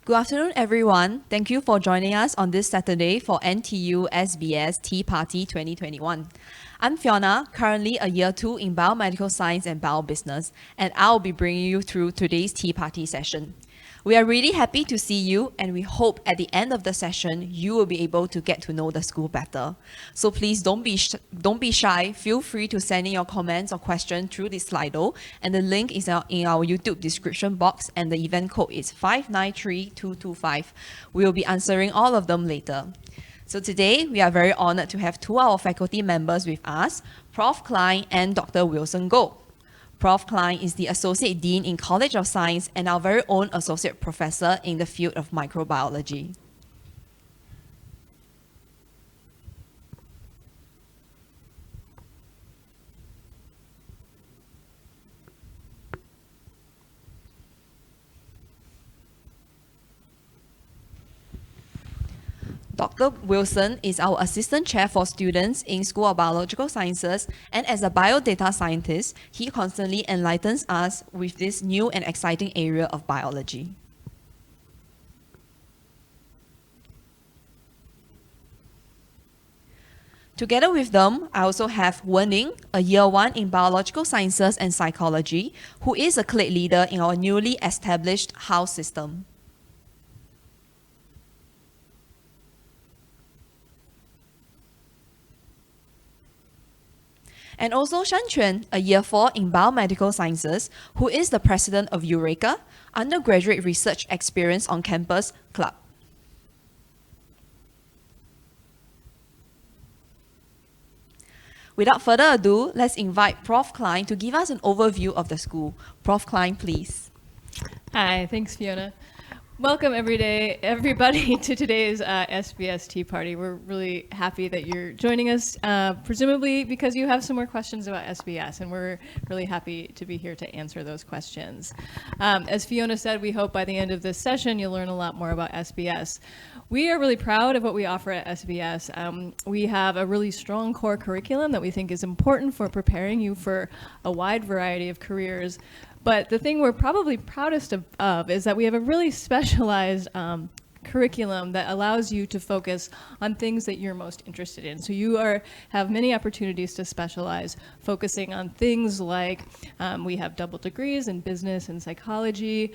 Good afternoon, everyone. Thank you for joining us on this Saturday for NTU SBS Tea Party 2021. I'm Fiona, currently a Year 2 in Biomedical Science and Biobusiness, and I'll be bringing you through today's Tea Party session. We are really happy to see you, and we hope at the end of the session, you will be able to get to know the school better. So please don't be shy. Feel free to send in your comments or questions through this Slido, and the link is in our YouTube description box, and the event code is 593225. We will be answering all of them later. So today, we are very honored to have two of our faculty members with us, Prof. Klein and Dr. Wilson Goh. Prof. Klein is the Associate Dean in College of Science and our very own Associate Professor in the field of microbiology. Dr. Wilson is our Assistant Chair for Students in School of Biological Sciences, and as a biodata scientist, he constantly enlightens us with this new and exciting area of biology. Together with them, I also have Wen-Ning, a Year 1 in Biological Sciences and Psychology, who is a Clade leader in our newly established house system. And also Shan Quan, a Year 4 in Biomedical Sciences, who is the President of Eureka, Undergraduate Research Experience on Campus Club. Without further ado, let's invite Prof. Klein to give us an overview of the school. Prof. Klein, please. Hi, thanks, Fiona. Welcome everybody to today's SBS Tea Party. We're really happy that you're joining us, presumably because you have some more questions about SBS, and we're really happy to be here to answer those questions. As Fiona said, we hope by the end of this session you'll learn a lot more about SBS. We are really proud of what we offer at SBS. We have a really strong core curriculum that we think is important for preparing you for a wide variety of careers. But the thing we're probably proudest of is that we have a really specialized curriculum that allows you to focus on things that you're most interested in. So you have many opportunities to specialize, focusing on things like we have double degrees in business and psychology,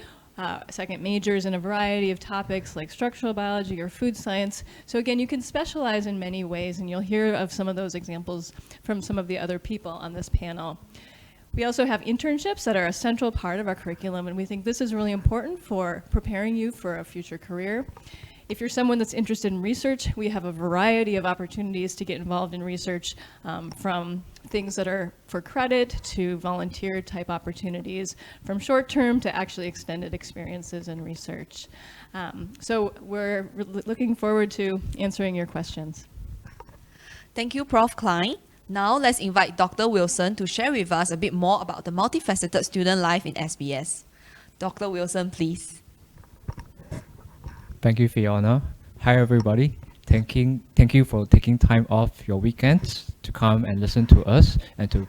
second majors in a variety of topics like structural biology or food science. So again, you can specialize in many ways, and you'll hear of some of those examples from some of the other people on this panel. We also have internships that are a central part of our curriculum, and we think this is really important for preparing you for a future career. If you're someone that's interested in research, we have a variety of opportunities to get involved in research, from things that are for credit to volunteer type opportunities, from short-term to actually extended experiences in research. So we're looking forward to answering your questions. Thank you, Prof. Klein. Now let's invite Dr. Wilson to share with us a bit more about the multifaceted student life in SBS. Dr. Wilson, please. Thank you, Fiona. Hi, everybody. Thank you for taking time off your weekends to come and listen to us and to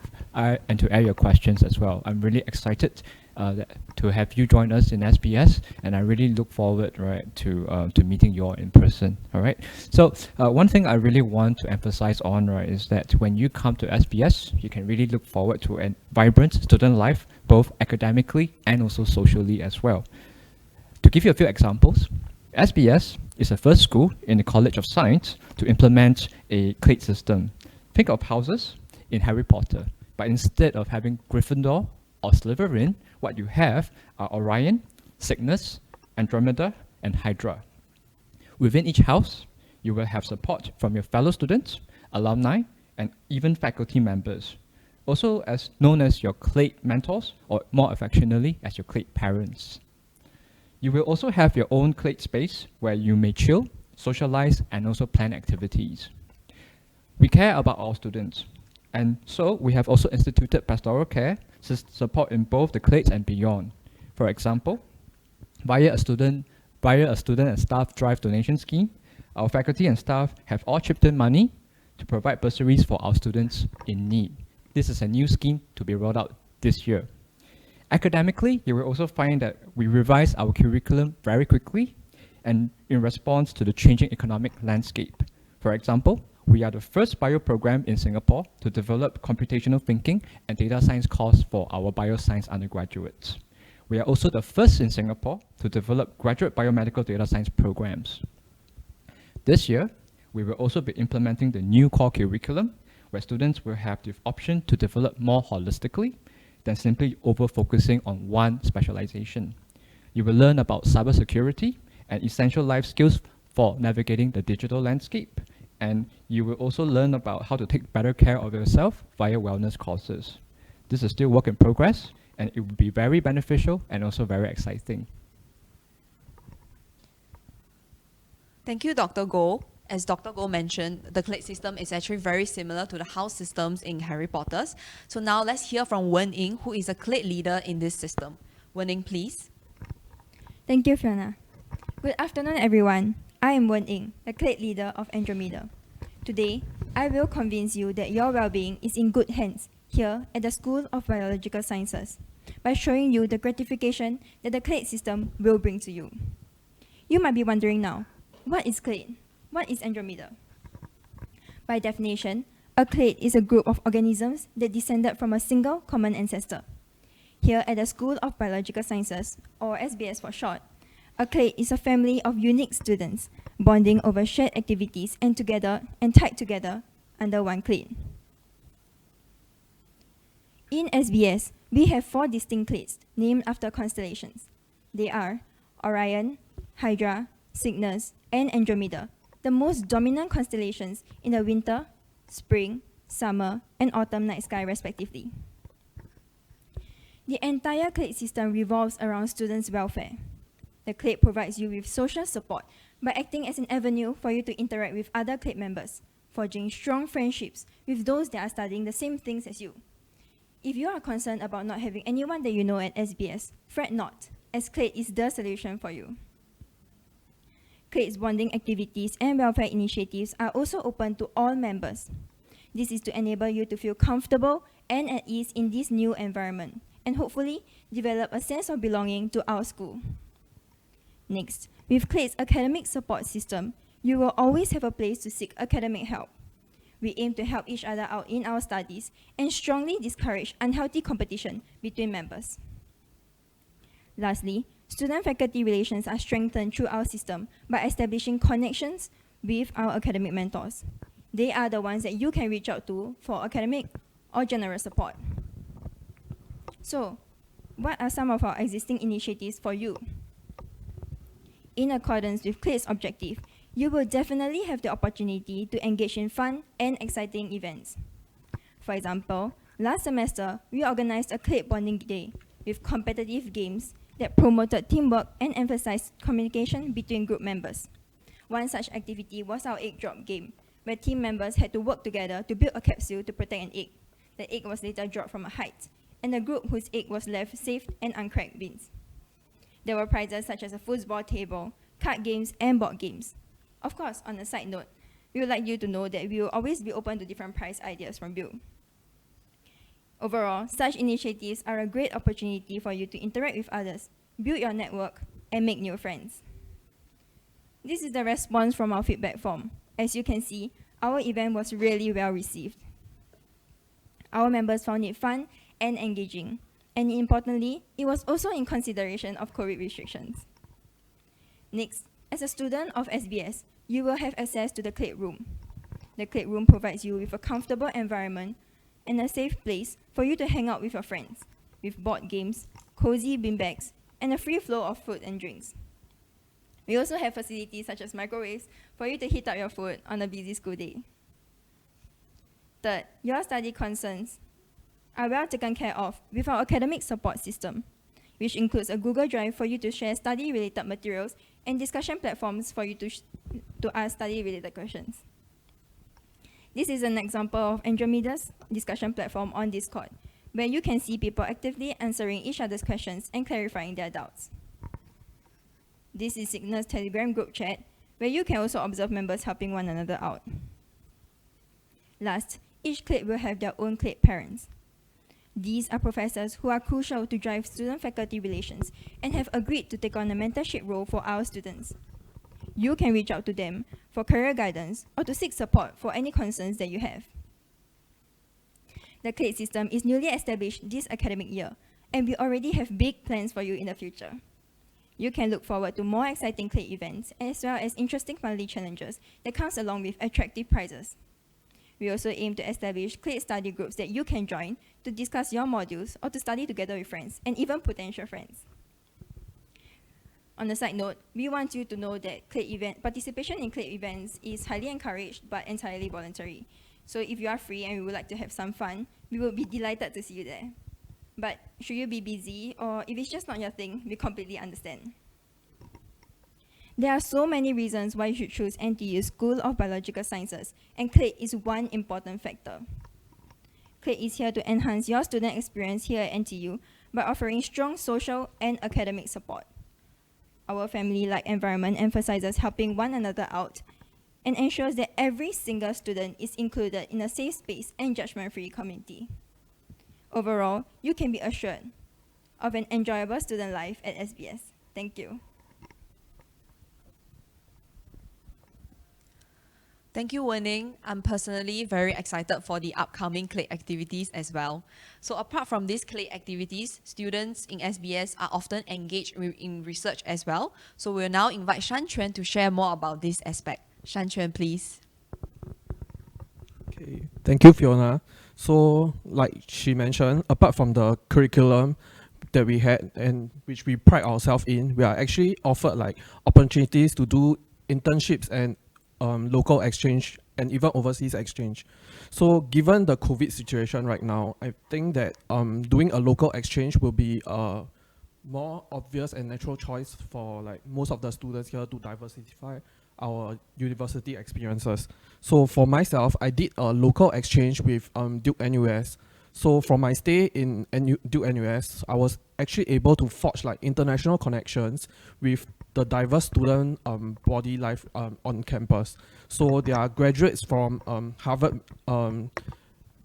air your questions as well. I'm really excited to have you join us in SBS, and I really look forward to meeting you all in person. All right. So one thing I really want to emphasize on is that when you come to SBS, you can really look forward to a vibrant student life, both academically and also socially as well. To give you a few examples, SBS is the first school in the College of Science to implement a clade system. Think of houses in Harry Potter, but instead of having Gryffindor or Slytherin, what you have are Orion, Cygnus, Andromeda, and Hydra. Within each house, you will have support from your fellow students, alumni, and even faculty members, also as known as your Clade mentors, or more affectionately as your Clade parents. You will also have your own Clade space where you may chill, socialize, and also plan activities. We care about our students, and so we have also instituted pastoral care support in both the Clades and beyond. For example, via a student and staff drive donation scheme, our faculty and staff have all chipped in money to provide bursaries for our students in need. This is a new scheme to be rolled out this year. Academically, you will also find that we revise our curriculum very quickly and in response to the changing economic landscape. For example, we are the first bio program in Singapore to develop computational thinking and data science course for our bioscience undergraduates. We are also the first in Singapore to develop graduate biomedical data science programs. This year, we will also be implementing the new core curriculum, where students will have the option to develop more holistically than simply over-focusing on one specialization. You will learn about cybersecurity and essential life skills for navigating the digital landscape, and you will also learn about how to take better care of yourself via wellness courses. This is still work in progress, and it will be very beneficial and also very exciting. Thank you, Dr. Goh. As Dr. Goh mentioned, the Clade system is actually very similar to the house systems in Harry Potter's. So now let's hear from Wen Ying, who is a Clade leader in this system. Wen Ying, please. Thank you, Fiona. Good afternoon, everyone. I am Wen Ying, the Clade leader of Andromeda. Today, I will convince you that your well-being is in good hands here at the School of Biological Sciences by showing you the gratification that the Clade system will bring to you. You might be wondering now, what is Clade? What is Andromeda? By definition, a clade is a group of organisms that descended from a single common ancestor. Here at the School of Biological Sciences, or SBS for short, a clade is a family of unique students bonding over shared activities and tied together under one clade. In SBS, we have 4 distinct clades named after constellations. They are Orion, Hydra, Cygnus, and Andromeda, the most dominant constellations in the winter, spring, summer, and autumn night sky respectively. The entire clade system revolves around students' welfare. The clade provides you with social support by acting as an avenue for you to interact with other clade members, forging strong friendships with those that are studying the same things as you. If you are concerned about not having anyone that you know at SBS, fret not, as clade is the solution for you. Clade's bonding activities and welfare initiatives are also open to all members. This is to enable you to feel comfortable and at ease in this new environment, and hopefully develop a sense of belonging to our school. Next, with Clade's academic support system, you will always have a place to seek academic help. We aim to help each other out in our studies and strongly discourage unhealthy competition between members. Lastly, student-faculty relations are strengthened through our system by establishing connections with our academic mentors. They are the ones that you can reach out to for academic or general support. So, what are some of our existing initiatives for you? In accordance with Clade's objective, you will definitely have the opportunity to engage in fun and exciting events. For example, last semester, we organized a Clade bonding day with competitive games that promoted teamwork and emphasized communication between group members. One such activity was our egg drop game, where team members had to work together to build a capsule to protect an egg. The egg was later dropped from a height, and the group whose egg was left safe and uncracked wins. There were prizes such as a foosball table, card games, and board games. Of course, on a side note, we would like you to know that we will always be open to different prize ideas from you. Overall, such initiatives are a great opportunity for you to interact with others, build your network, and make new friends. This is the response from our feedback form. As you can see, our event was really well received. Our members found it fun and engaging, and importantly, it was also in consideration of COVID restrictions. Next, as a student of SBS, you will have access to the Clade Room. The Clade Room provides you with a comfortable environment and a safe place for you to hang out with your friends, with board games, cozy beanbags, and a free flow of food and drinks. We also have facilities such as microwaves for you to heat up your food on a busy school day. Third, your study concerns are well taken care of with our academic support system, which includes a Google Drive for you to share study-related materials and discussion platforms for you to ask study-related questions. This is an example of Andromeda's discussion platform on Discord, where you can see people actively answering each other's questions and clarifying their doubts. This is Cygnus Telegram group chat, where you can also observe members helping one another out. Last, each clade will have their own clade parents. These are professors who are crucial to drive student-faculty relations and have agreed to take on a mentorship role for our students. you can reach out to them for career guidance or to seek support for any concerns that you have. The Clade system is newly established this academic year, and we already have big plans for you in the future. You can look forward to more exciting Clade events as well as interesting monthly challenges that comes along with attractive prizes. We also aim to establish Clade study groups that you can join to discuss your modules or to study together with friends and even potential friends. On a side note, we want you to know that participation in Clade events is highly encouraged but entirely voluntary. So if you are free and you would like to have some fun, we will be delighted to see you there. But should you be busy or if it's just not your thing, we completely understand. There are so many reasons why you should choose NTU School of Biological Sciences, and Clade is one important factor. Clade is here to enhance your student experience here at NTU by offering strong social and academic support. Our family-like environment emphasizes helping one another out and ensures that every single student is included in a safe space and judgment-free community. Overall, you can be assured of an enjoyable student life at SBS. Thank you. Thank you, Wen-Ning. I'm personally very excited for the upcoming Clade activities as well. So apart from these Clade activities, students in SBS are often engaged in research as well. So we'll now invite Shan Quan to share more about this aspect. Shan Quan, please. Okay, thank you, Fiona. So like she mentioned, apart from the curriculum that we had and which we pride ourselves in, we are actually offered like opportunities to do internships and local exchange and even overseas exchange. So given the COVID situation right now, I think that doing a local exchange will be a more obvious and natural choice for like most of the students here to diversify our university experiences. So for myself, I did a local exchange with Duke NUS. So from my stay in Duke NUS, I was actually able to forge like international connections with the diverse student body life on campus. So there are graduates from Harvard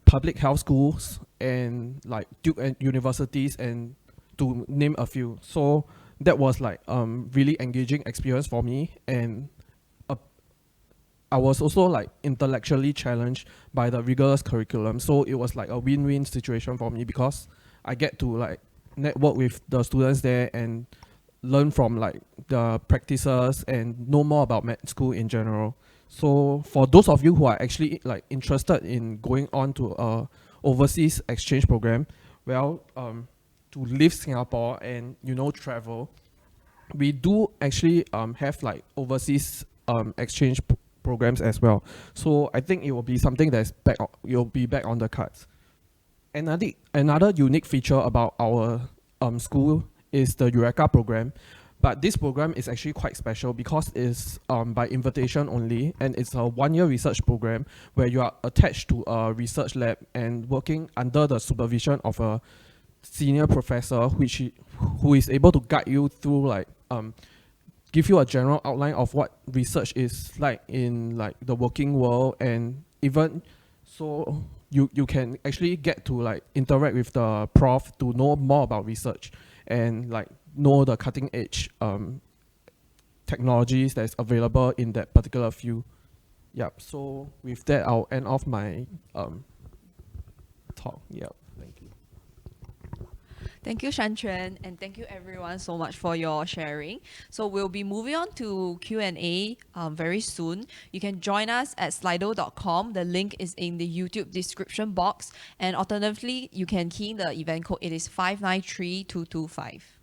public health schools and like Duke universities, and to name a few. So that was like really engaging experience for me, and I was also like intellectually challenged by the rigorous curriculum. So it was like a win-win situation for me because I get to like network with the students there and learn from like the practices and know more about med school in general. So for those of you who are actually like interested in going on to a overseas exchange program, well, to leave Singapore and travel, we do actually have like overseas exchange programs as well. So I think it will be something that's you'll be back on the cards. Another unique feature about our school is the Eureka program, but this program is actually quite special because it's by invitation only, and it's a one-year research program where you are attached to a research lab and working under the supervision of a senior professor, who is able to guide you through like give you a general outline of what research is like in like the working world, and even so you can actually get to like interact with the prof to know more about research and like know the cutting edge technologies that's available in that particular field. Yep. So with that, I'll end off my talk. Yep. Thank you. Thank you, Shan Quan, and thank you everyone so much for your sharing. So we'll be moving on to Q&A very soon. You can join us at slido.com. The link is in the YouTube description box. And alternatively, you can key in the event code. It is 593225.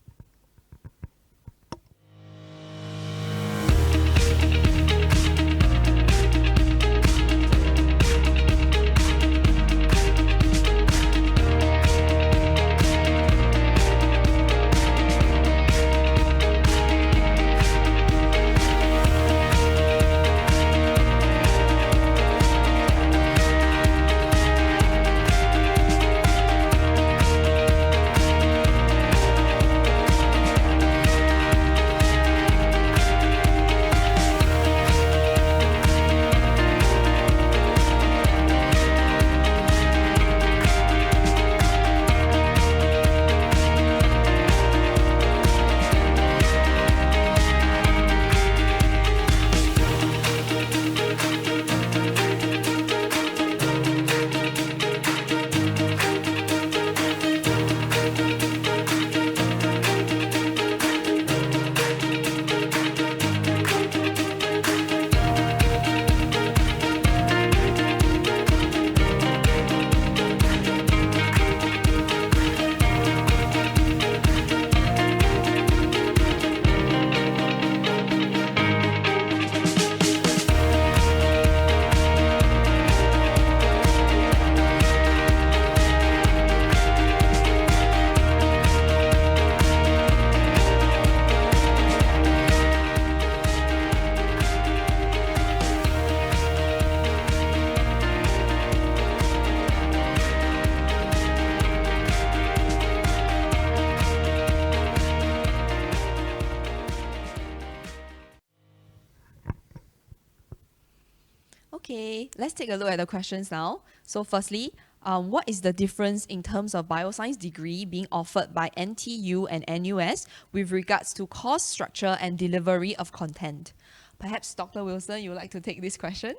Okay, let's take a look at the questions now. So firstly, what is the difference in terms of bioscience degree being offered by NTU and NUS with regards to course structure and delivery of content? Perhaps Dr. Wilson, you would like to take this question?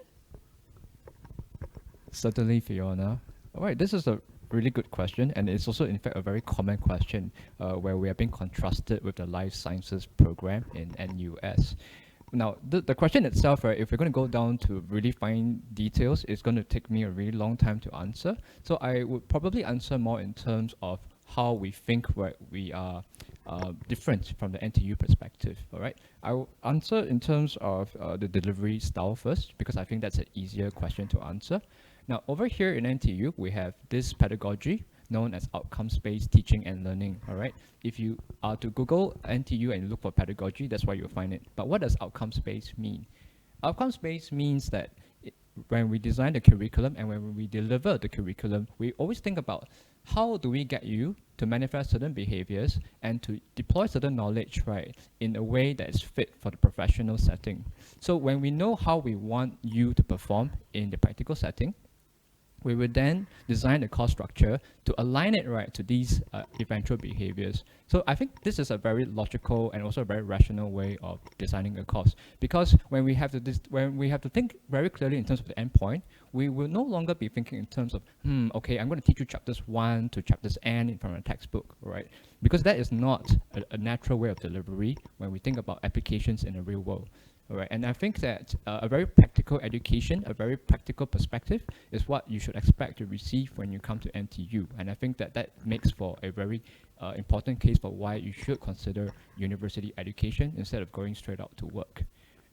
Certainly, Fiona. All right, this is a really good question, and it's also, in fact, a very common question where we are being contrasted with the life sciences program in NUS. Now, the question itself, right, if we're going to go down to really fine details, it's going to take me a really long time to answer. So I would probably answer more in terms of how we think we are different from the NTU perspective, all right? I will answer in terms of the delivery style first, because I think that's an easier question to answer. Now, over here in NTU, we have this pedagogy known as outcomes-based teaching and learning, all right? If you are to Google NTU and look for pedagogy, that's where you'll find it. But what does outcomes-based mean? Outcomes-based means that when we design the curriculum and when we deliver the curriculum, we always think about how do we get you to manifest certain behaviors and to deploy certain knowledge, right, in a way that is fit for the professional setting. So when we know how we want you to perform in the practical setting, we will then design the course structure to align it right to these eventual behaviors. So I think this is a very logical and also a very rational way of designing a course, because when we have to think very clearly in terms of the endpoint, we will no longer be thinking in terms of okay, I'm going to teach you chapters 1 to chapters n from a textbook, right? Because that is not a natural way of delivery when we think about applications in the real world. All right, and I think that a very practical education, a very practical perspective is what you should expect to receive when you come to NTU. And I think that that makes for a very important case for why you should consider university education instead of going straight out to work.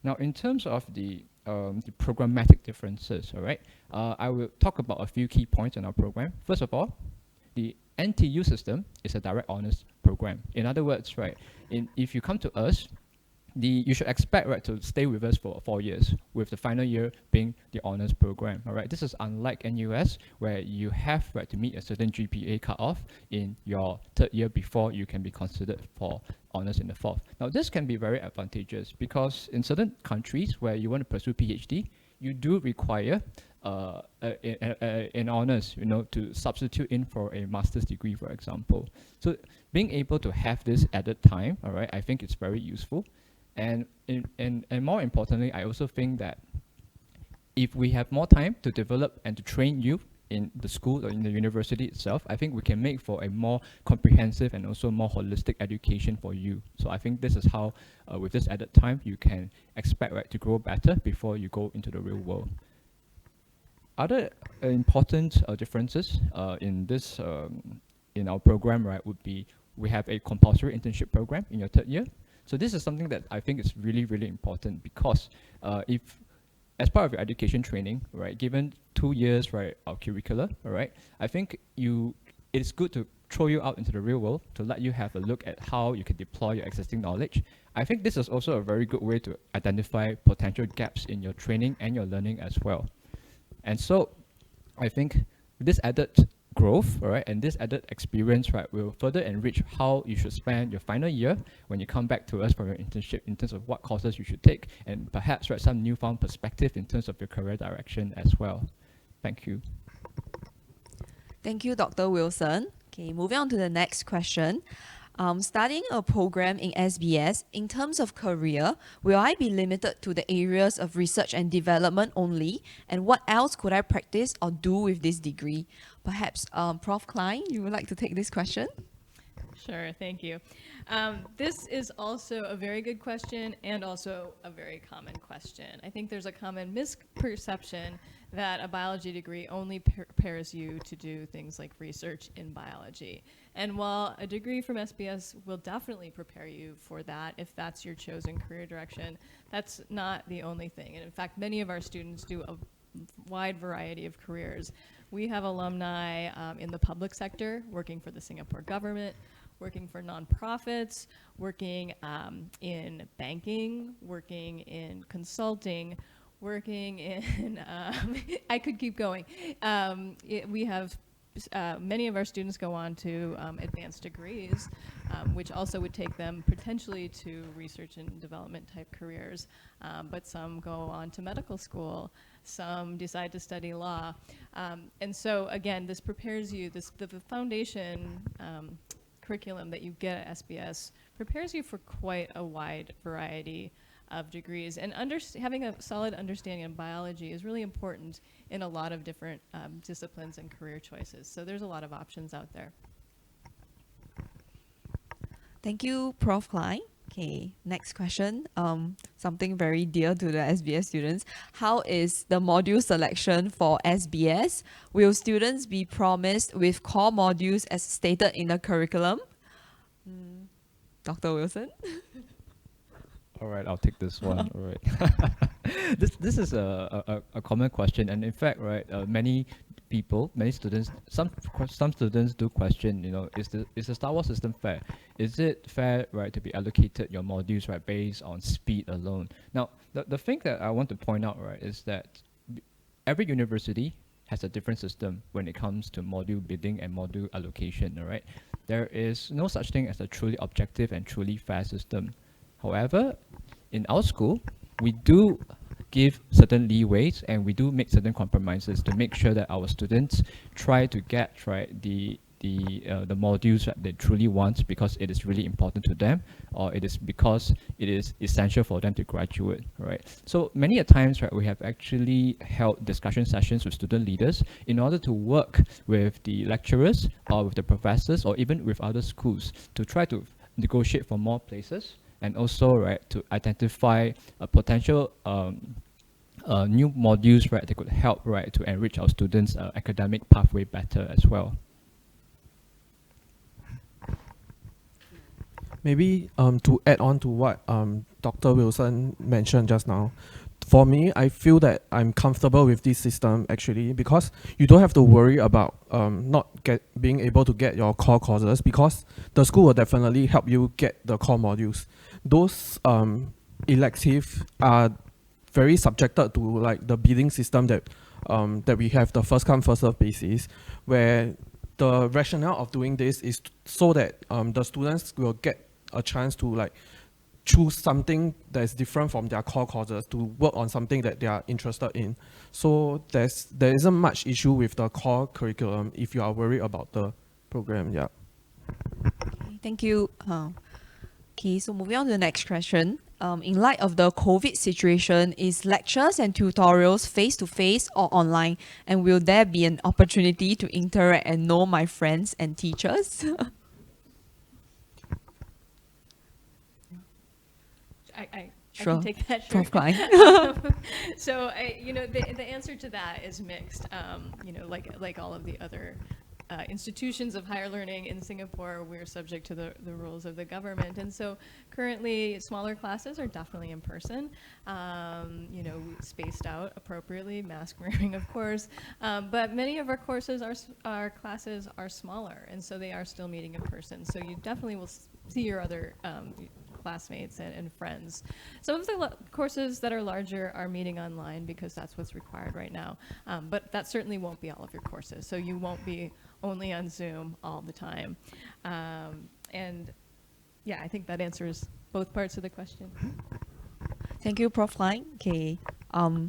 Now, in terms of the programmatic differences, all right, I will talk about a few key points in our program. First of all, the NTU system is a direct honors program. In other words, right, if you come to us, you should expect, right, to stay with us for 4 years, with the final year being the honors program. All right, this is unlike NUS, where you have, right, to meet a certain GPA cutoff in your 3rd year before you can be considered for honors in the 4th. Now, this can be very advantageous because in certain countries where you want to pursue PhD, you do require an honors, to substitute in for a master's degree, for example. So being able to have this added time, all right, I think it's very useful. And more importantly, I also think that if we have more time to develop and to train you in the school or in the university itself, I think we can make for a more comprehensive and also more holistic education for you. So I think this is how, with this added time, you can expect, right, to grow better before you go into the real world. Other important differences in this in our program, right, would be we have a compulsory internship program in your 3rd year. So this is something that I think is really, really important because if, as part of your education training, right, given 2 years, right, of curricula, all right, I think it's good to throw you out into the real world to let you have a look at how you can deploy your existing knowledge. I think this is also a very good way to identify potential gaps in your training and your learning as well. And so I think this added growth, all right, and this added experience, right, will further enrich how you should spend your final year when you come back to us for your internship in terms of what courses you should take and perhaps, right, some newfound perspective in terms of your career direction as well. Thank you. Thank you, Dr. Wilson. Okay, moving on to the next question. Studying a program in SBS, in terms of career, will I be limited to the areas of research and development only? And what else could I practice or do with this degree? Perhaps Prof. Klein, you would like to take this question? Sure, thank you. This is also a very good question and also a very common question. I think there's a common misperception that a biology degree only prepares you to do things like research in biology. And while a degree from SBS will definitely prepare you for that, if that's your chosen career direction, that's not the only thing. And in fact, many of our students do a wide variety of careers. We have alumni in the public sector, working for the Singapore government, working for nonprofits, working in banking, working in consulting, working in, I could keep going. We have many of our students go on to advanced degrees, which also would take them potentially to research and development type careers. But some go on to medical school, some decide to study law. And so again, this prepares you, the foundation curriculum that you get at SBS prepares you for quite a wide variety of degrees. And having a solid understanding of biology is really important in a lot of different disciplines and career choices. So there's a lot of options out there. Thank you, Prof. Klein. Okay, next question. Something very dear to the SBS students. How is the module selection for SBS? Will students be promised with core modules as stated in the curriculum? Dr. Wilson? All right, I'll take this one. All right. This is a common question, and in fact, right, many students, some students do question, you know, is the Star Wars system fair? Is it fair, right, to be allocated your modules, right, based on speed alone? Now, the thing that I want to point out, right, is that every university has a different system when it comes to module bidding and module allocation. All right, there is no such thing as a truly objective and truly fair system. However, in our school, we do give certain leeways and we do make certain compromises to make sure that our students try to get the modules that they truly want because it is really important to them, or it is because it is essential for them to graduate, right? So many a times, right, we have actually held discussion sessions with student leaders in order to work with the lecturers or with the professors or even with other schools to try to negotiate for more places, and also, right, to identify a potential new modules, right, that could help, right, to enrich our students' academic pathway better as well. Maybe to add on to what Dr. Wilson mentioned just now, for me, I feel that I'm comfortable with this system actually, because you don't have to worry about not being able to get your core courses, because the school will definitely help you get the core modules. Those electives are very subjected to like the bidding system that that we have, the first come first serve basis, where the rationale of doing this is so that the students will get a chance to like choose something that is different from their core courses to work on something that they are interested in. So there isn't much issue with the core curriculum if you are worried about the program. Yeah. Okay, thank you. Okay, so moving on to the next question. In light of the COVID situation, is lectures and tutorials face-to-face or online? And will there be an opportunity to interact and know my friends and teachers? I Sure. can take that. Sure. Prof. Klein. So the answer to that is mixed. Like all of the other institutions of higher learning in Singapore, we're subject to the rules of the government. And so currently smaller classes are definitely in person, spaced out appropriately, mask wearing, of course. But many of our our classes are smaller, and so they are still meeting in person. So you definitely will see your other classmates and friends. Some of the courses that are larger are meeting online because that's what's required right now. But that certainly won't be all of your courses. So you won't be only on Zoom all the time. And yeah, I think that answers both parts of the question. Thank you, Prof. Klein. Okay.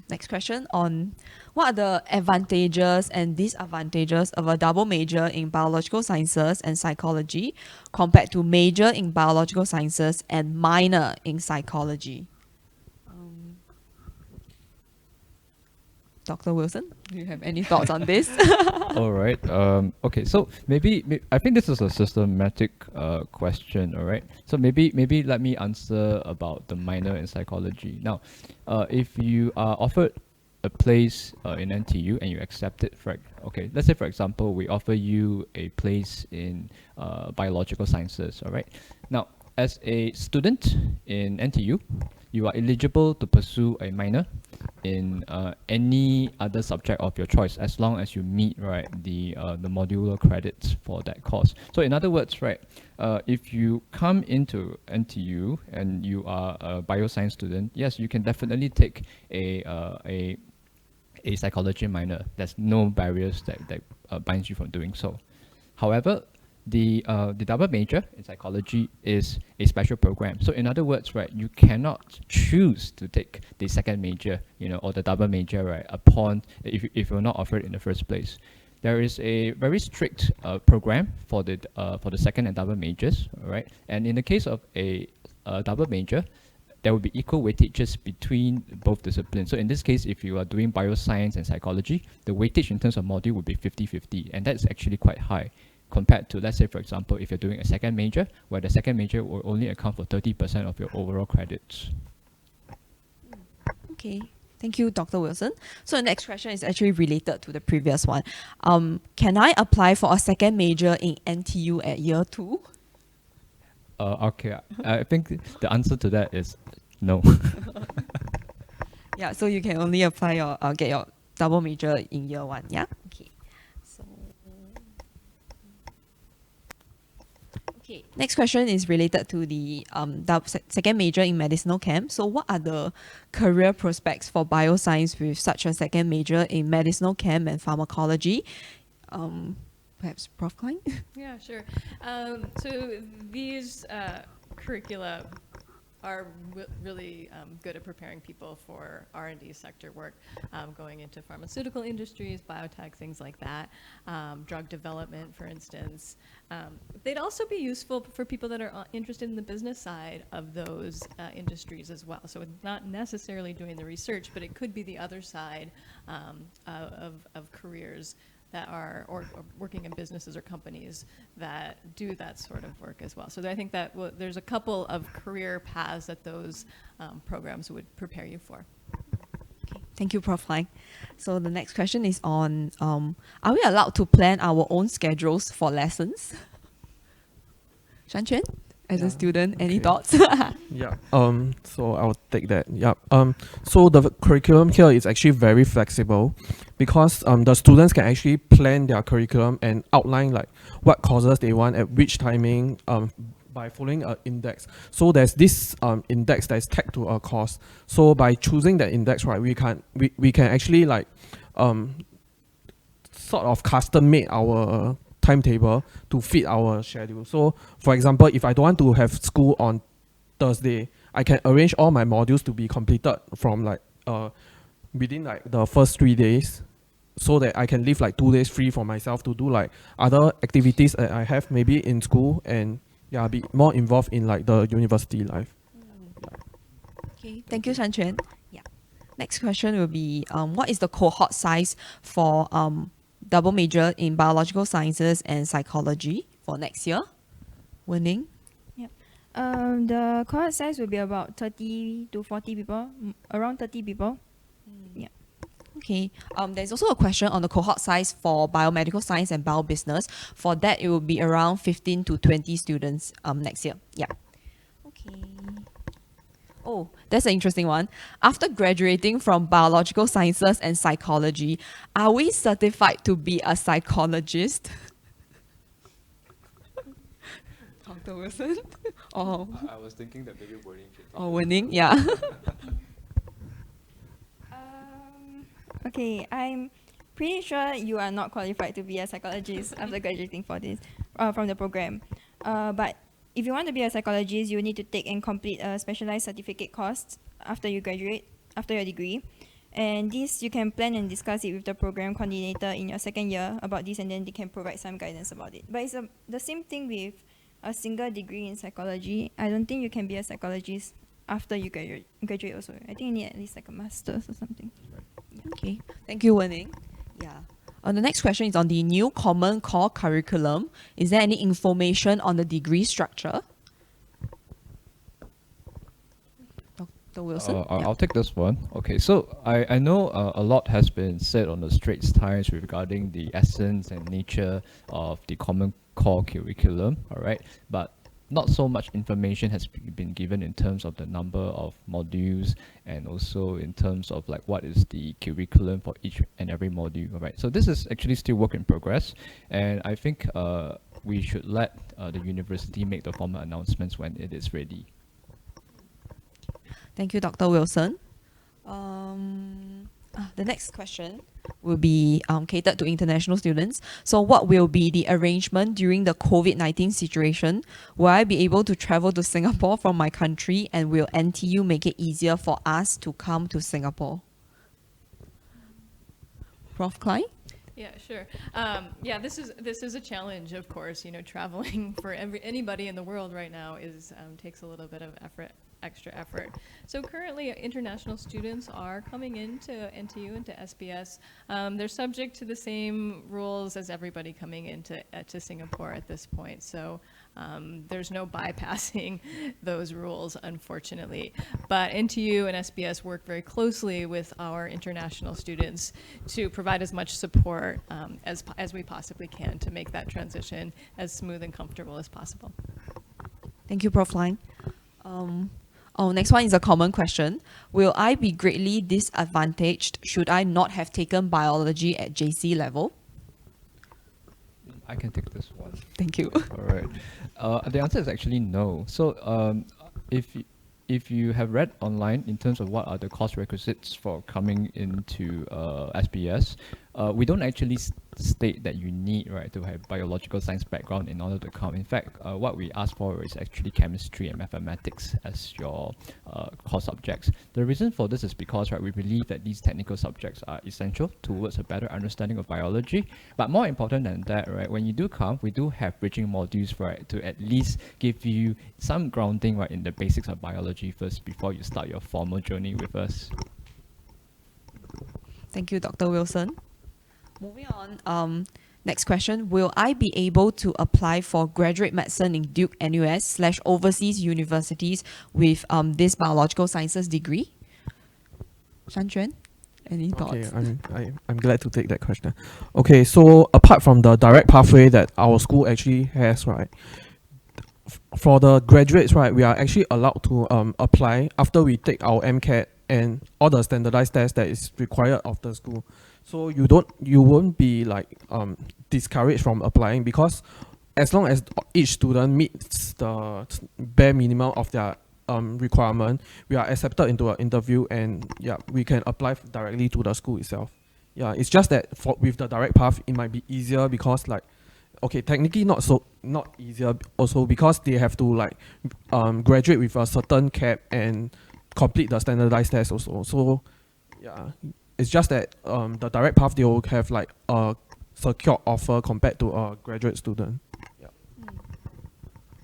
Next question on what are the advantages and disadvantages of a double major in biological sciences and psychology compared to major in biological sciences and minor in psychology? Dr. Wilson, do you have any thoughts on this? All right. Okay. So maybe I think this is a systematic question. All right. So maybe let me answer about the minor in psychology. Now, if you are offered a place in NTU and you accept it, okay. Let's say for example we offer you a place in biological sciences. All right. Now, as a student in NTU, you are eligible to pursue a minor in any other subject of your choice, as long as you meet the modular credits for that course. So in other words, if you come into NTU and you are a bioscience student, yes, you can definitely take a a psychology minor. There's no barriers that binds you from doing so. However, the double major in psychology is a special program. So in other words, right, you cannot choose to take the second major, or the double major, right, upon if you're not offered in the first place. There is a very strict program for the second and double majors, right? And in the case of a double major, there will be equal weightages between both disciplines. So in this case, if you are doing bioscience and psychology, the weightage in terms of module would be 50-50, and that's actually quite high compared to, let's say, for example, if you're doing a second major, where the second major will only account for 30% of your overall credits. Okay. Thank you, Dr. Wilson. So the next question is actually related to the previous one. Can I apply for a second major in NTU at year 2? Okay, I think the answer to that is no. Yeah, so you can only apply your get your double major in year 1. Yeah. Okay. So. Okay. Next question is related to the second major in medicinal chem. So, what are the career prospects for bioscience with such a second major in medicinal chem and pharmacology? Perhaps Prof. Klein? Yeah, sure. So these curricula are really good at preparing people for R&D sector work, going into pharmaceutical industries, biotech, things like that, drug development, for instance. They'd also be useful for people that are interested in the business side of those industries as well. So it's not necessarily doing the research, but it could be the other side of careers that are or working in businesses or companies that do that sort of work as well. So I think that there's a couple of career paths that those programs would prepare you for. Okay. Thank you, Prof. Lang. So the next question is on, are we allowed to plan our own schedules for lessons? Shan Quan, as a student, any thoughts? Yeah. So I'll take that. Yeah. So the curriculum here is actually very flexible, because the students can actually plan their curriculum and outline like what courses they want at which timing by following an index. So there's this index that is tagged to a course. So by choosing that index, right, we can actually like sort of custom made our timetable to fit our schedule. So for example, if I don't want to have school on Thursday, I can arrange all my modules to be completed from like within like the first 3 days, so that I can leave like 2 days free for myself to do like other activities that I have maybe in school, and yeah, be more involved in like the university life. Okay, thank you, Shan Quan. Yeah. Next question will be, what is the cohort size for double major in biological sciences and psychology for next year? Wen-Ning? The cohort size will be about 30 to 40 people, around 30 people. Yeah. Okay. There's also a question on the cohort size for biomedical science and biobusiness. For that, it will be around 15 to 20 students next year. Yeah. Okay. Oh, that's an interesting one. After graduating from biological sciences and psychology, are we certified to be a psychologist? Dr. Wilson? Or I was thinking that maybe wording should or Wen-Ning? Yeah. Okay, I'm pretty sure you are not qualified to be a psychologist after graduating from the program. But if you want to be a psychologist, you need to take and complete a specialized certificate course after you graduate, after your degree. And this, you can plan and discuss it with the program coordinator in your second year about this, and then they can provide some guidance about it. But it's the same thing with a single degree in psychology. I don't think you can be a psychologist after you graduate also. I think you need at least like a master's or something. Okay. Thank you, Wen-Ning. Yeah. The next question is on the new Common Core curriculum. Is there any information on the degree structure? Dr. Wilson? I'll take this one. Okay, so I know a lot has been said on the Straits Times regarding the essence and nature of the Common Core curriculum, all right? But not so much information has been given in terms of the number of modules, and also in terms of like what is the curriculum for each and every module, all right? So this is actually still work in progress, and I think we should let the university make the formal announcements when it is ready. Thank you, Dr. Wilson. The next question will be catered to international students. So what will be the arrangement during the COVID-19 situation? Will I be able to travel to Singapore from my country, and will NTU make it easier for us to come to Singapore? Prof. Klein? Yeah, sure. Yeah, this is a challenge, of course. You know, traveling for anybody in the world right now is takes a little bit of extra effort. So currently, international students are coming into NTU, into SBS. They're subject to the same rules as everybody coming into to Singapore at this point. So there's no bypassing those rules, unfortunately. But NTU and SBS work very closely with our international students to provide as much support as we possibly can to make that transition as smooth and comfortable as possible. Thank you, Prof. Line. Next one is a common question. Will I be greatly disadvantaged should I not have taken biology at JC level? I can take this one. Thank you. All right. The answer is actually no. So if you have read online in terms of what are the course requisites for coming into SBS, we don't actually state that you need to have biological science background in order to come. In fact, what we ask for is actually chemistry and mathematics as your core subjects. The reason for this is because we believe that these technical subjects are essential towards a better understanding of biology. But more important than that, when you do come, we do have bridging modules to at least give you some grounding in the basics of biology first before you start your formal journey with us. Thank you, Dr. Wilson. Moving on, next question. Will I be able to apply for graduate medicine in Duke, NUS / overseas universities with this biological sciences degree? Shan Quan, any thoughts? Okay, I'm glad to take that question. Okay, so apart from the direct pathway that our school actually has, for the graduates, we are actually allowed to apply after we take our MCAT and all the standardized tests that is required of the school. So you won't be discouraged from applying, because as long as each student meets the bare minimum of their requirement, we are accepted into an interview, and we can apply directly to the school itself. It's just that with the direct path, it might be easier because technically not easier also, because they have to graduate with a certain cap and complete the standardized test also. So it's just that the direct path, they will have a secure offer compared to a graduate student.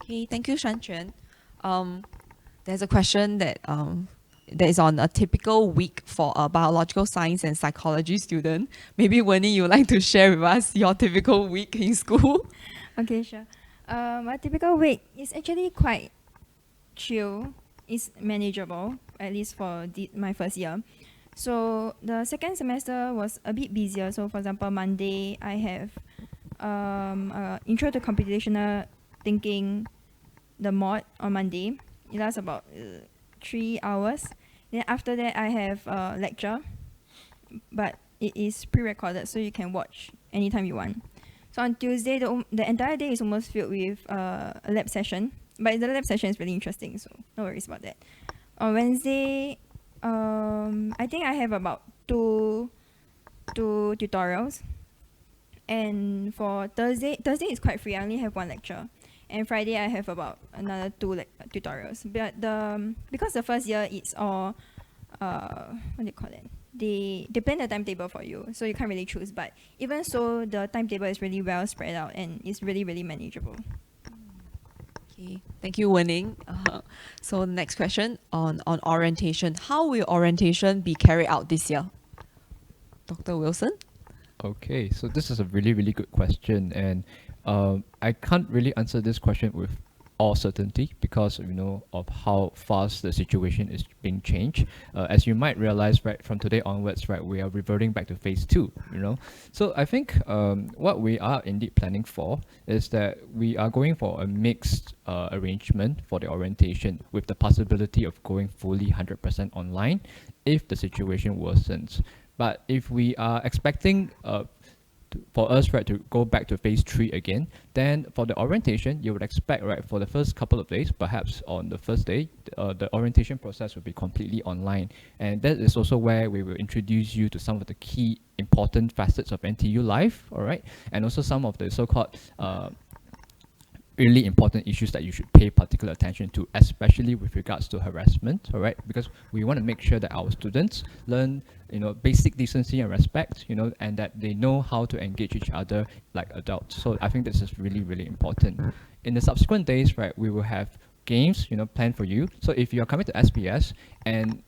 Okay, thank you, Shan Quan. There's a question that is on a typical week for a biological science and psychology student. Maybe Wendy, you would like to share with us your typical week in school? Okay, sure. A typical week is actually quite chill. It's manageable, at least for my first year. So the second semester was a bit busier. So for example, Monday I have intro to computational thinking, the mod on Monday. It lasts about 3 hours. Then after that I have a lecture, but it is pre-recorded, so you can watch anytime you want. So on Tuesday, the entire day is almost filled with a lab session, but the lab session is really interesting, so no worries about that. On Wednesday, I think I have about two tutorials, and for Thursday is quite free. I only have one lecture, and Friday I have about another 2 tutorials. But because the first year it's all what do you call it? They plan the timetable for you, so you can't really choose. But even so, the timetable is really well spread out and it's really, really manageable. Okay, thank you, Wen-Ning. So next question on orientation. How will orientation be carried out this year? Dr. Wilson? Okay, so this is a really, really good question, and I can't really answer this question with all certainty because of how fast the situation is being changed. As you might realize, from today onwards, we are reverting back to phase 2. So I think what we are indeed planning for is that we are going for a mixed arrangement for the orientation, with the possibility of going fully 100% online if the situation worsens. But if we are expecting for us, right, to go back to phase 3 again. Then for the orientation, you would expect, right, for the first couple of days, perhaps on the first day, the orientation process will be completely online. And that is also where we will introduce you to some of the key important facets of NTU life, all right, and also some of the so-called really important issues that you should pay particular attention to, especially with regards to harassment, all right? Because we want to make sure that our students learn, basic decency and respect, and that they know how to engage each other like adults. So I think this is really, really important. In the subsequent days, right, we will have games, planned for you. So if you are coming to SBS and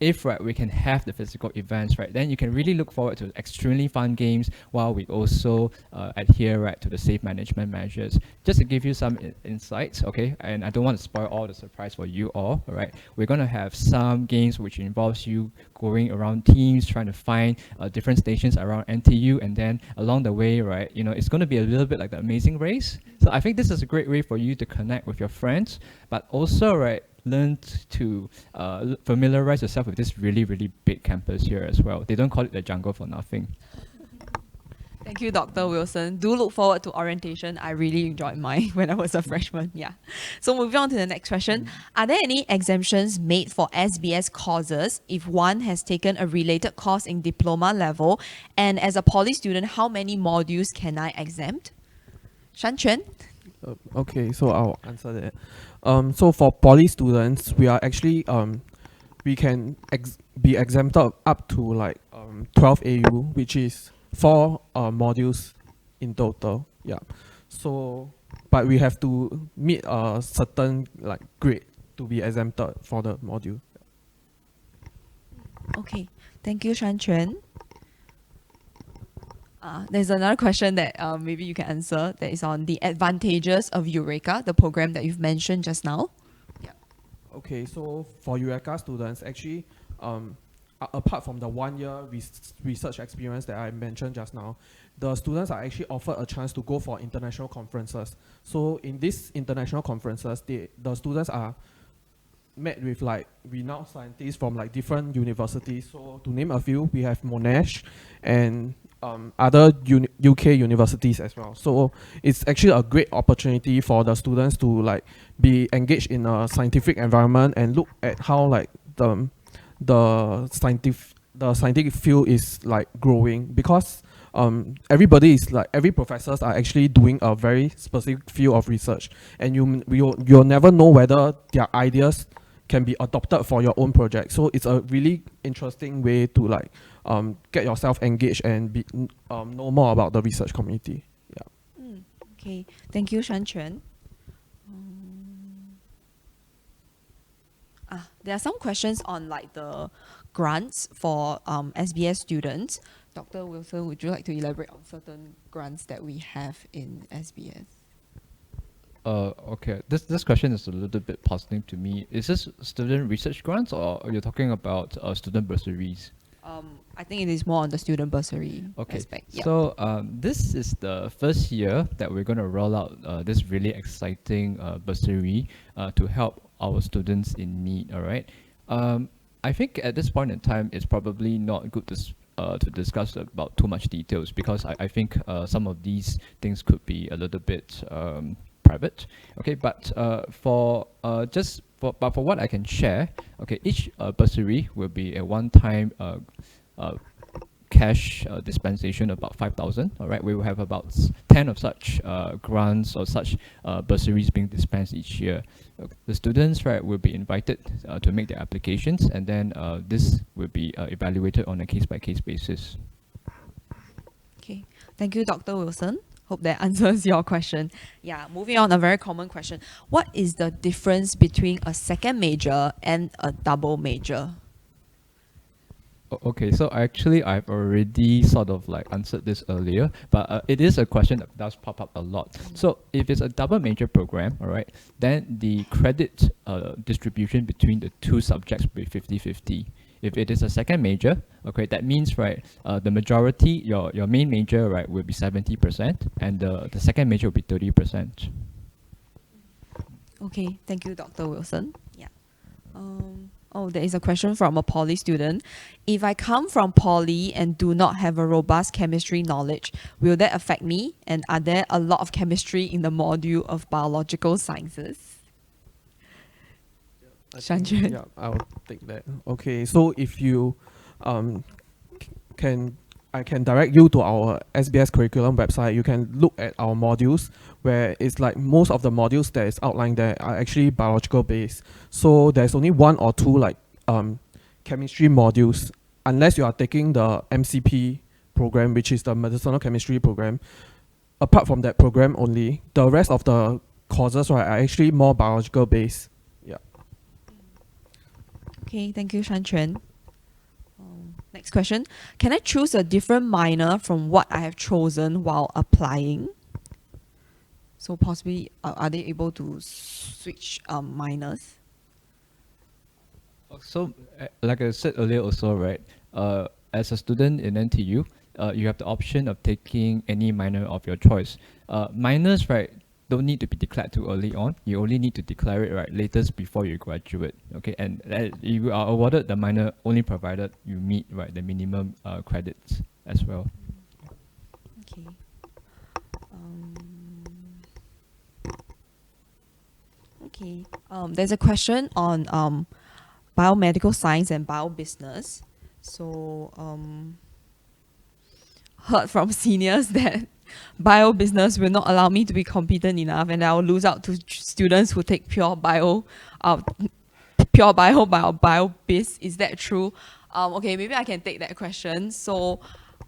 if, right, we can have the physical events, right, then you can really look forward to extremely fun games while we also adhere, right, to the safe management measures. Just to give you some insights, okay, and I don't want to spoil all the surprise for you all right, we're going to have some games which involves you going around teams trying to find different stations around NTU, and then along the way, right, it's going to be a little bit like the Amazing Race. So I think this is a great way for you to connect with your friends, but also, right, learn to familiarize yourself with this really, really big campus here as well. They don't call it the jungle for nothing. Thank you, Dr. Wilson. Do look forward to orientation. I really enjoyed mine when I was a freshman. Yeah. So moving on to the next question. Are there any exemptions made for SBS courses if one has taken a related course in diploma level? And as a poly student, how many modules can I exempt? Shan Quan? Okay, so I'll answer that. So for poly students, we are actually we can be exempted up to like 12 AU, which is 4 modules in total. Yeah. So, but we have to meet a certain like grade to be exempted for the module. Okay, thank you, Shan Quan. There's another question that maybe you can answer that is on the advantages of Eureka, the program that you've mentioned just now. Yeah. Okay, so for Eureka students, actually, apart from the 1 year research experience that I mentioned just now, the students are actually offered a chance to go for international conferences. So in these international conferences, the students are met with like renowned scientists from like different universities. So to name a few, we have Monash and other UK universities as well. So it's actually a great opportunity for the students to like be engaged in a scientific environment and look at how like the scientific field is like growing, because everybody is like, every professors are actually doing a very specific field of research, and you'll never know whether their ideas can be adopted for your own project. So it's a really interesting way to like get yourself engaged and be know more about the research community. Yeah. Okay, thank you, Shan Quan. There are some questions on like the grants for SBS students. Dr. Wilson, would you like to elaborate on certain grants that we have in SBS? Okay, this question is a little bit puzzling to me. Is this student research grants, or are you talking about student bursaries? I think it is more on the student bursary Okay, aspect. Yeah. so this is the first year that we're going to roll out this really exciting bursary to help our students in need, all right? I think at this point in time, it's probably not good to discuss about too much details, because I think some of these things could be a little bit private. Okay, but for what I can share, okay, each bursary will be a one-time cash dispensation, about 5,000. All right, we will have about 10 of such grants or such bursaries being dispensed each year. The students, right, will be invited to make their applications, and then this will be evaluated on a case-by-case basis. Okay, thank you, Dr. Wilson. Hope that answers your question. Yeah, moving on, a very common question. What is the difference between a second major and a double major? Okay, so actually I've already sort of like answered this earlier, but it is a question that does pop up a lot. So if it's a double major program, all right, then the credit distribution between the two subjects will be 50-50. If it is a second major, okay, that means, right, the majority, your main major, right, will be 70%, and the second major will be 30%. Okay, thank you, Dr. Wilson. Yeah. Oh, there is a question from a poly student. If I come from poly and do not have a robust chemistry knowledge, will that affect me? And are there a lot of chemistry in the module of biological sciences? Shanjuan. Yeah, I'll take that. Okay, so if you um, can I can direct you to our SBS curriculum website. You can look at our modules where it's like most of the modules that is outlined there are actually biological based. So there's only one or two like chemistry modules, unless you are taking the MCP program, which is the medicinal chemistry program. Apart from that program only, the rest of the courses, right, are actually more biological based. Yeah. Okay, thank you, Shanquan. Next question. Can I choose a different minor from what I have chosen while applying? So possibly, are they able to switch minors? So, like I said earlier also, right, as a student in NTU, you have the option of taking any minor of your choice. Minors, right, don't need to be declared too early on. You only need to declare it, right, latest before you graduate, okay? And you are awarded the minor only provided you meet, right, the minimum credits as well. Okay. Okay. There's a question on biomedical science and biobusiness. So heard from seniors that biobusiness will not allow me to be competent enough, and I will lose out to students who take pure bio, biobiz. Is that true? Okay, maybe I can take that question. So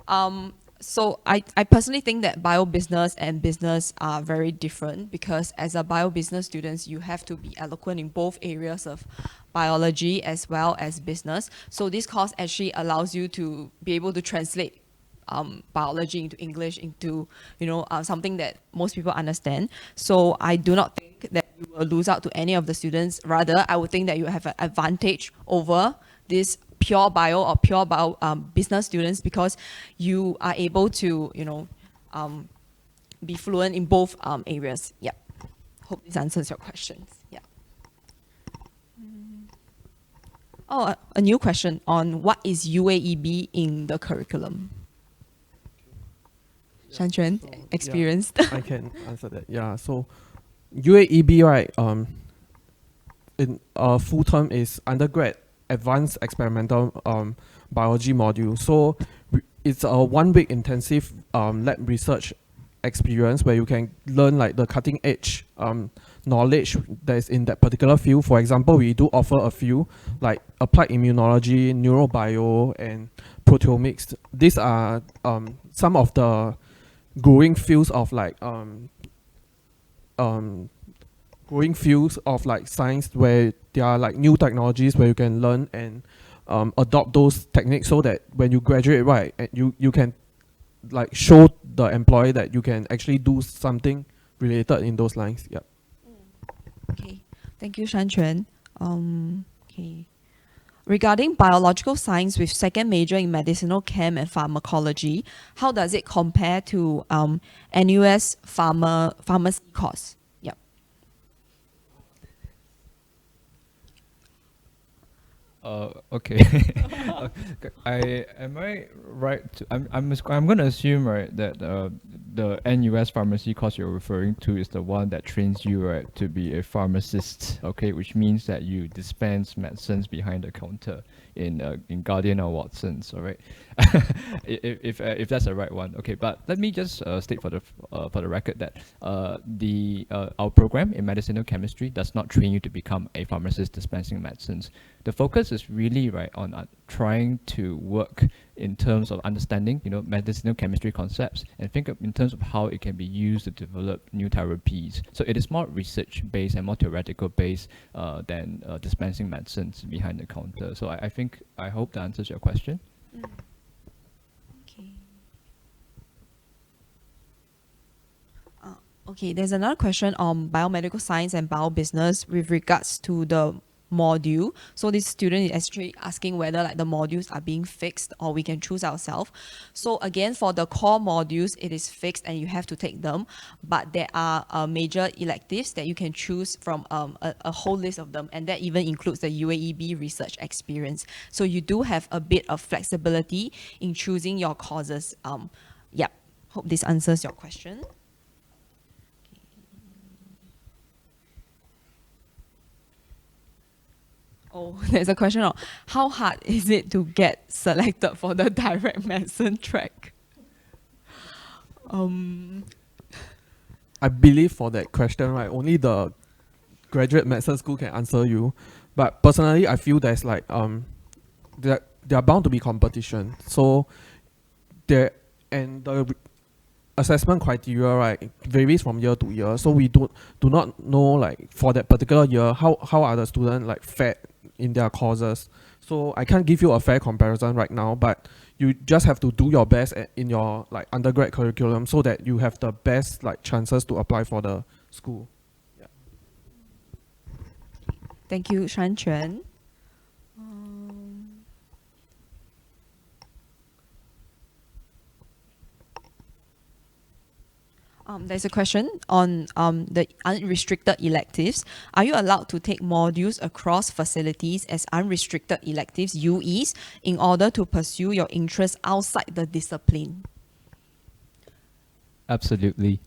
I personally think that biobusiness and business are very different, because as a biobusiness students, you have to be eloquent in both areas of biology as well as business. So this course actually allows you to be able to translate biology into English, into something that most people understand. So I do not think that you will lose out to any of the students. Rather, I would think that you have an advantage over this pure bio or pure bio business students, because you are able to be fluent in both areas. Yeah. Hope this answers your questions. Yeah. Oh, a new question on what is UAEB in the curriculum. Shanquan, experienced. Yeah, I can answer that. Yeah, so UAEB, right, in full term is undergrad advanced experimental biology module. So it's a 1 week intensive lab research experience where you can learn like the cutting edge knowledge that is in that particular field. For example, we do offer a few like applied immunology, neurobio, and proteomics. These are some of the growing fields of like growing fields of like science, where there are like new technologies where you can learn and adopt those techniques, so that when you graduate, right, and you can like show the employer that you can actually do something related in those lines. Yeah. Okay, thank you, Shanquan. Okay. Regarding biological science with second major in medicinal chem and pharmacology, how does it compare to NUS pharmacy course? Yep. Okay. Am I right? I'm gonna assume, right, that the NUS pharmacy course you're referring to is the one that trains you, right, to be a pharmacist. Okay, which means that you dispense medicines behind the counter in Guardian or Watsons. All right. if that's the right one. Okay, but let me just state for the record that our program in medicinal chemistry does not train you to become a pharmacist dispensing medicines. The focus is really, right, on trying to work in terms of understanding, medicinal chemistry concepts, and think in terms of how it can be used to develop new therapies. So it is more research-based and more theoretical-based than dispensing medicines behind the counter. So I hope that answers your question. Okay. Okay, there's another question on biomedical science and biobusiness with regards to the module. So this student is actually asking whether like the modules are being fixed or we can choose ourselves. So again, for the core modules, it is fixed and you have to take them, but there are major electives that you can choose from a whole list of them, and that even includes the UAEB research experience. So you do have a bit of flexibility in choosing your courses. Yeah, hope this answers your question. Oh, there's a question of how hard is it to get selected for the direct medicine track? I believe for that question, right, only the graduate medicine school can answer you. But personally, I feel there's like there are bound to be competition. So there, and the assessment criteria, right, varies from year to year. So we do not know like for that particular year how are the students like fared in their courses. So I can't give you a fair comparison right now, but you just have to do your best in your like undergrad curriculum so that you have the best like chances to apply for the school. Yeah. Thank you, Shan Quan. There's a question on the unrestricted electives. Are you allowed to take modules across facilities as unrestricted electives, UEs, in order to pursue your interests outside the discipline? Absolutely.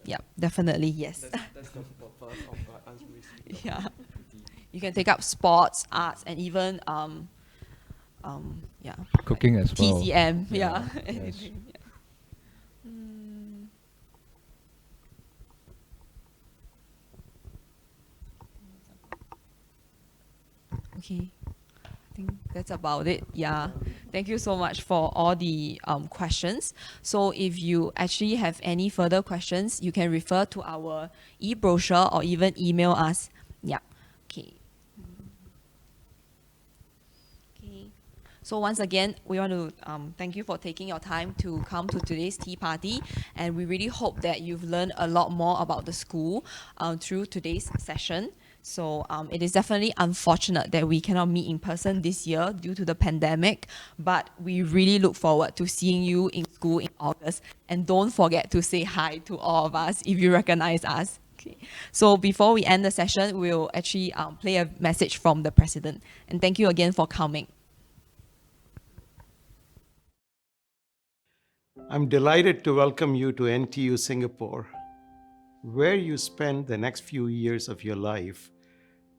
Yeah, definitely, yes. That's the purpose of unrestricted. Yeah. You can take up sports, arts, and even yeah, Cooking as well. TCM, Yeah, yeah. yes. Anything, yeah. Okay, I think that's about it. Yeah, thank you so much for all the questions. So if you actually have any further questions, you can refer to our e-brochure or even email us. Yeah, okay. Okay. So once again, we want to thank you for taking your time to come to today's tea party, and we really hope that you've learned a lot more about the school through today's session. So it is definitely unfortunate that we cannot meet in person this year due to the pandemic, but we really look forward to seeing you in school in August. And don't forget to say hi to all of us if you recognize us. Okay. So before we end the session, we'll actually play a message from the president. And thank you again for coming. I'm delighted to welcome you to NTU Singapore. Where you spend the next few years of your life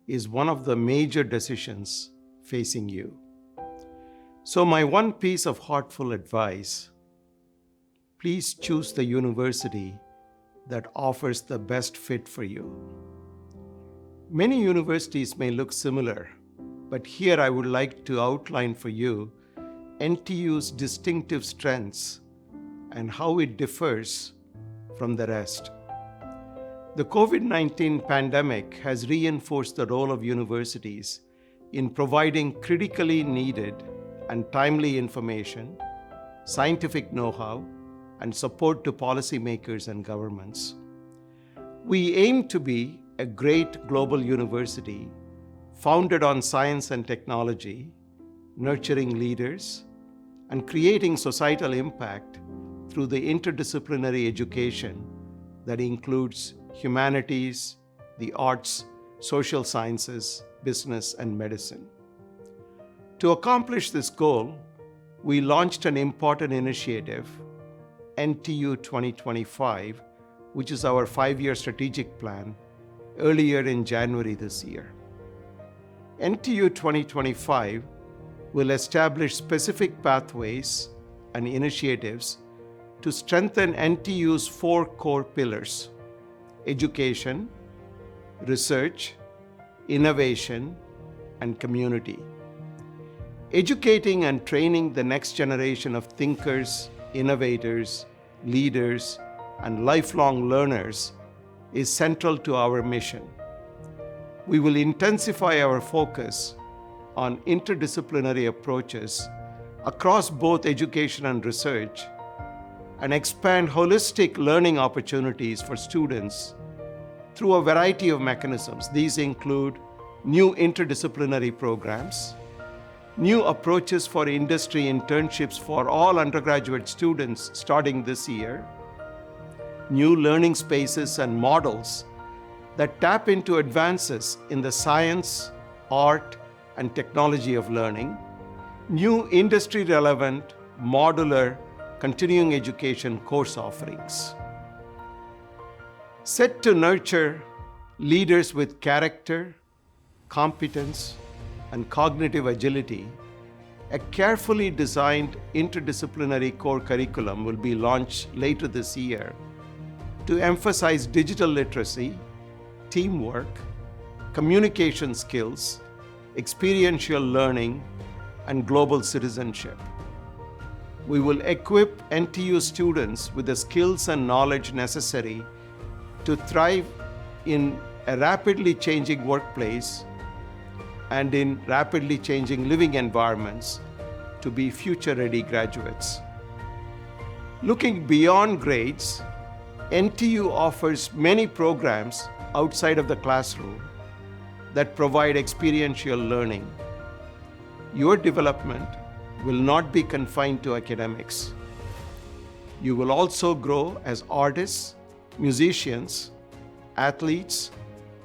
is one of the major decisions facing you. So my one piece of heartful advice, please choose the university that offers the best fit for you. Many universities may look similar, but here I would like to outline for you NTU's distinctive strengths and how it differs from the rest. The COVID-19 pandemic has reinforced the role of universities in providing critically needed and timely information, scientific know-how, and support to policymakers and governments. We aim to be a great global university founded on science and technology, nurturing leaders, and creating societal impact through the interdisciplinary education that includes humanities, the arts, social sciences, business, and medicine. To accomplish this goal, we launched an important initiative, NTU 2025, which is our 5-year strategic plan, earlier in January this year. NTU 2025 will establish specific pathways and initiatives to strengthen NTU's 4 core pillars: education, research, innovation, and community. Educating and training the next generation of thinkers, innovators, leaders, and lifelong learners is central to our mission. We will intensify our focus on interdisciplinary approaches across both education and research, and expand holistic learning opportunities for students through a variety of mechanisms. These include new interdisciplinary programs, new approaches for industry internships for all undergraduate students starting this year, new learning spaces and models that tap into advances in the science, art, and technology of learning, new industry-relevant, modular, continuing education course offerings. Set to nurture leaders with character, competence, and cognitive agility, a carefully designed interdisciplinary core curriculum will be launched later this year to emphasize digital literacy, teamwork, communication skills, experiential learning, and global citizenship. We will equip NTU students with the skills and knowledge necessary to thrive in a rapidly changing workplace and in rapidly changing living environments to be future-ready graduates. Looking beyond grades, NTU offers many programs outside of the classroom that provide experiential learning. Your development will not be confined to academics. You will also grow as artists, musicians, athletes,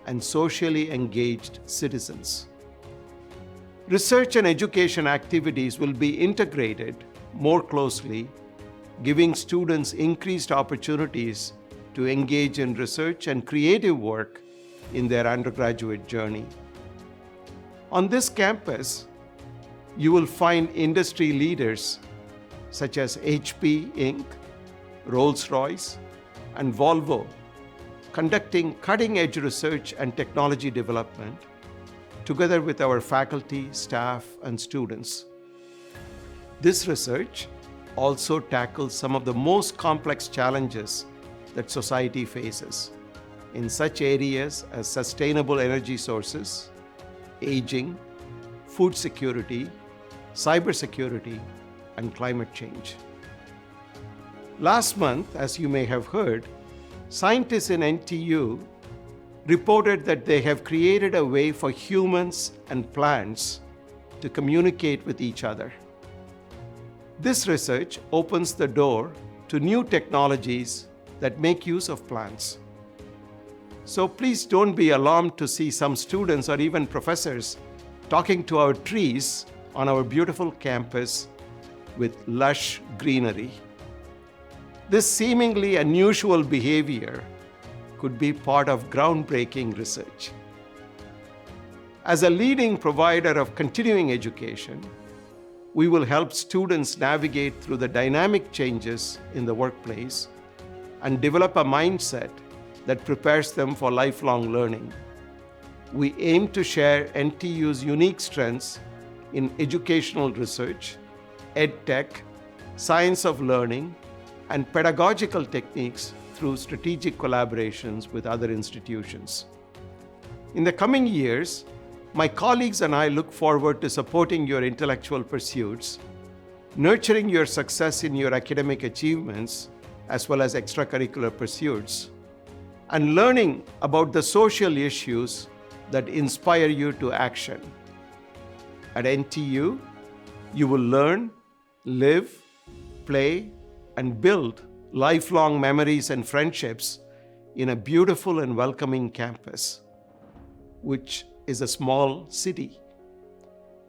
and socially engaged citizens. Research and education activities will be integrated more closely, giving students increased opportunities to engage in research and creative work in their undergraduate journey. On this campus, you will find industry leaders such as HP Inc., Rolls-Royce, and Volvo conducting cutting-edge research and technology development together with our faculty, staff, and students. This research also tackles some of the most complex challenges that society faces in such areas as sustainable energy sources, aging, food security, cybersecurity, and climate change. Last month, as you may have heard, scientists in NTU reported that they have created a way for humans and plants to communicate with each other. This research opens the door to new technologies that make use of plants. So please don't be alarmed to see some students or even professors talking to our trees on our beautiful campus with lush greenery. This seemingly unusual behavior could be part of groundbreaking research. As a leading provider of continuing education, we will help students navigate through the dynamic changes in the workplace and develop a mindset that prepares them for lifelong learning. We aim to share NTU's unique strengths in educational research, EdTech, science of learning, and pedagogical techniques through strategic collaborations with other institutions. In the coming years, my colleagues and I look forward to supporting your intellectual pursuits, nurturing your success in your academic achievements, as well as extracurricular pursuits, and learning about the social issues that inspire you to action. At NTU, you will learn, live, play, and build lifelong memories and friendships in a beautiful and welcoming campus, which is a small city.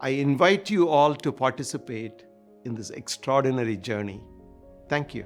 I invite you all to participate in this extraordinary journey. Thank you.